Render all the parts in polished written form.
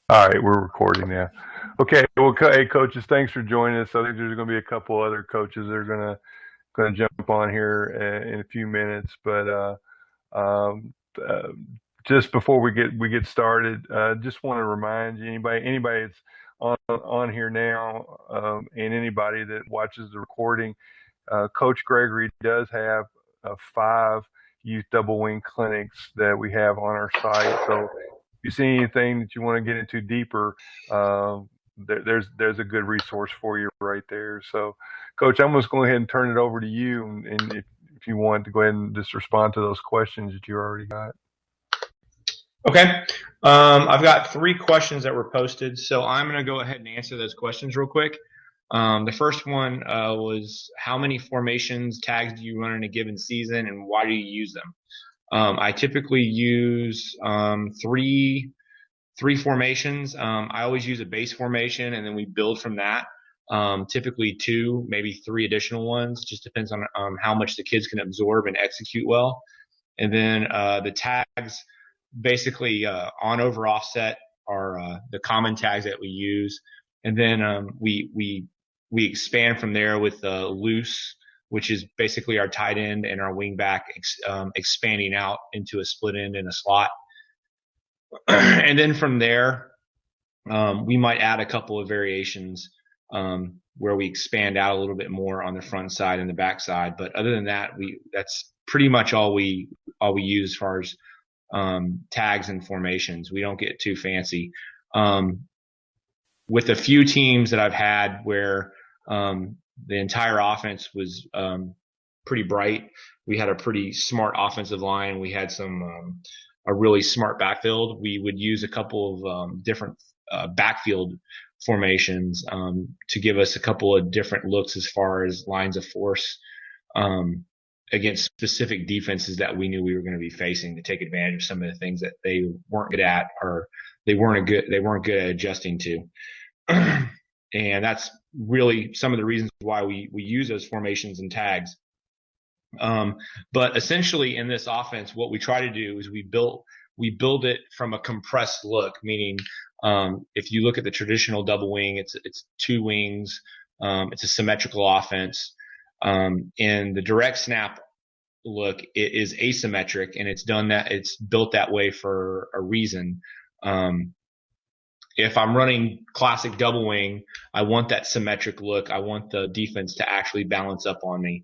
All right, we're recording now. Okay, well, hey, coaches, thanks for joining us. I think there's going to be a couple other coaches that are going to jump on here in a few minutes, but um, uh, just before we get started, just want to remind you, anybody that's on here now, and anybody that watches the recording, Coach Gregory does have 5 youth double wing clinics that we have on our site. So if you see anything that you want to get into deeper, uh, there's a good resource for you right there. So, Coach, I'm just going ahead and turn it over to you, and if you want to go ahead and just respond to those questions that you already got. Okay. I've got 3 questions that were posted, so I'm going to go ahead and answer those questions real quick. The first one was how many formations, tags do you run in a given season, and why do you use them? I typically use three formations. I always use a base formation, and then we build from that. Typically 2, maybe 3 additional ones. Just depends on how much the kids can absorb and execute well. And then the tags, basically on over offset are the common tags that we use. And then we expand from there with loose, which is basically our tight end and our wing back expanding out into a split end and a slot. And then from there, we might add a couple of variations where we expand out a little bit more on the front side and the back side. But other than that, that's pretty much all we use as far as tags and formations. We don't get too fancy. With a few teams that I've had where the entire offense was pretty bright, we had a pretty smart offensive line. We had a really smart backfield. We would use a couple of different backfield formations to give us a couple of different looks as far as lines of force against specific defenses that we knew we were going to be facing, to take advantage of some of the things that they weren't good at, or they weren't good at adjusting to. And that's really some of the reasons why we use those formations and tags. But essentially in this offense, what we try to do is we build it from a compressed look, meaning if you look at the traditional double wing, it's 2 wings. It's a symmetrical offense. In the direct snap look, it is asymmetric, and it's built that way for a reason. If I'm running classic double wing, I want that symmetric look. I want the defense to actually balance up on me.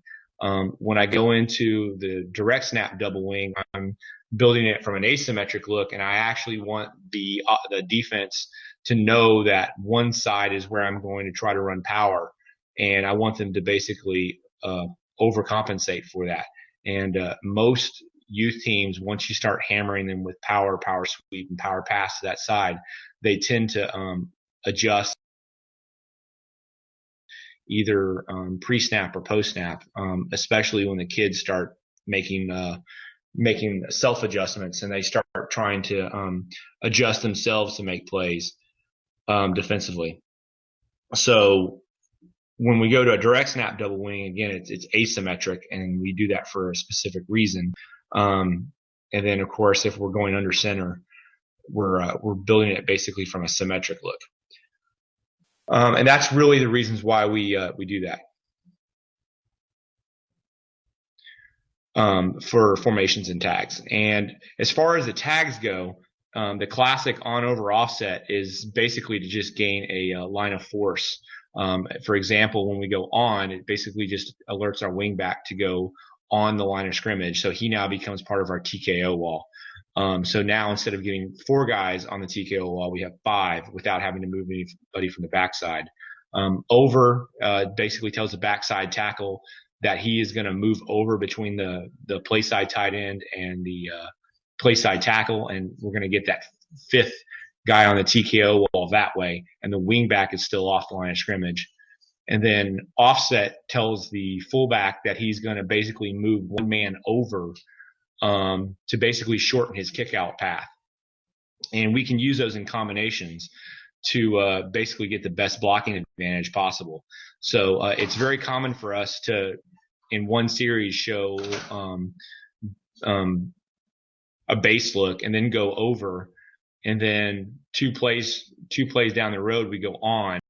When I go into the direct snap double wing, I'm building it from an asymmetric look, and I actually want the defense to know that one side is where I'm going to try to run power, and I want them to basically overcompensate for that. And most youth teams, once you start hammering them with power sweep, and power pass to that side, they tend to adjust either pre-snap or post-snap, especially when the kids start making self-adjustments and they start trying to adjust themselves to make plays defensively. So when we go to a direct snap double wing, again, it's asymmetric, and we do that for a specific reason. And then, of course, if we're going under center, we're building it basically from a symmetric look. And that's really the reasons why we do that. For formations and tags. And as far as the tags go, the classic on over offset is basically to just gain a line of force. For example, when we go on, it basically just alerts our wing back to go on the line of scrimmage. So he now becomes part of our TKO wall. So now instead of getting 4 guys on the TKO wall, we have 5 without having to move anybody from the backside. Over basically tells the backside tackle that he is going to move over between the play side tight end and the play side tackle, and we're going to get that 5th guy on the TKO wall that way, and the wing back is still off the line of scrimmage. And then offset tells the fullback that he's going to basically move one man over to basically shorten his kick out path. And we can use those in combinations to basically get the best blocking advantage possible. So it's very common for us to, in one series, show a base look and then go over and then two plays down the road we go on.